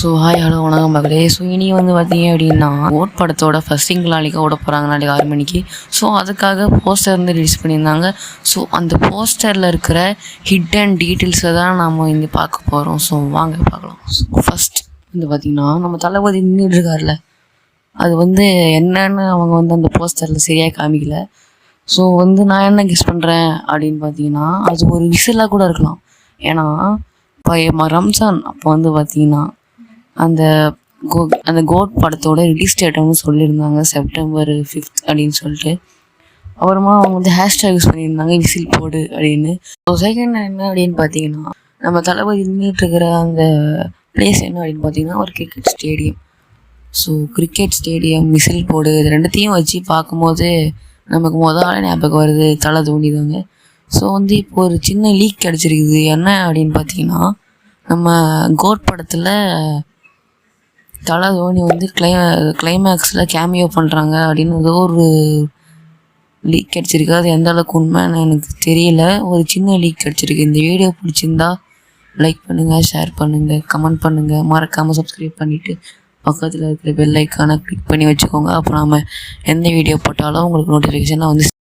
So hi hello வணக்கம் மகளே. So இனி வந்து பார்த்தீங்க அப்படின்னா ஓட் படத்தோட ஃபஸ்ட் சிங்கிள் நாளைக்கு ஓட போகிறாங்க நாளைக்கு 6 மணிக்கு. ஸோ அதுக்காக போஸ்டர் வந்து ரிலீஸ் பண்ணியிருந்தாங்க. ஸோ அந்த போஸ்டரில் இருக்கிற ஹிடன் டீட்டெயில்ஸை தான் நம்ம இங்கே பார்க்க போகிறோம். ஸோ வாங்க பார்க்கலாம். ஃபஸ்ட் வந்து பார்த்திங்கன்னா நம்ம தளபதி நின்றுட்டு இருக்கார்ல, அது வந்து என்னன்னு அவங்க வந்து அந்த போஸ்டரில் சரியாக காமிக்கல. ஸோ வந்து நான் என்ன கெஸ் பண்ணுறேன் அப்படின்னு பார்த்தீங்கன்னா அது ஒரு விசிலாக கூட இருக்கலாம். ஏன்னா இப்போ ரம்ஜான் அப்போ வந்து பார்த்திங்கன்னா அந்த கோட் படத்தோட ரிலீஸ் டேட்டை வந்து சொல்லியிருந்தாங்க September 5th அப்படின்னு சொல்லிட்டு. அப்புறமா அவங்க வந்து ஹேஷ்டேக் யூஸ் பண்ணியிருந்தாங்க விசில் போடு அப்படின்னு. ஸோ செகண்ட் என்ன அப்படின்னு பார்த்தீங்கன்னா நம்ம தளபதி நின்றுட்டு இருக்கிற அந்த பிளேஸ் என்ன அப்படின்னு பார்த்தீங்கன்னா ஒரு cricket stadium. So cricket stadium whistle போடு இது ரெண்டுத்தையும் வச்சு பார்க்கும்போது நமக்கு முதல்ல ஞாபகம் வருது தலை தோனி தாங்க. ஸோ வந்து இப்போ ஒரு சின்ன லீக் கிடச்சிருக்குது. என்ன அப்படின்னு பார்த்தீங்கன்னா நம்ம கோட் படத்தில் தலை தோனி வந்து கிளைமேக்ஸில் கேமியோ பண்ணுறாங்க அப்படின்னு ஏதோ ஒரு லீக் கிடச்சிருக்கு. அது எந்த அளவுக்கு உண்மைன்னு எனக்கு தெரியல. ஒரு சின்ன லீக் கிடச்சிருக்கு. இந்த வீடியோ பிடிச்சிருந்தா லைக் பண்ணுங்கள், ஷேர் பண்ணுங்கள், கமெண்ட் பண்ணுங்கள், மறக்காமல் சப்ஸ்கிரைப் பண்ணிவிட்டு பக்கத்தில் இருக்கிற பெல் ஐக்கானை கிளிக் பண்ணி வச்சுக்கோங்க. அப்போ நாம் எந்த வீடியோ போட்டாலும் உங்களுக்கு நோட்டிஃபிகேஷனாக வந்து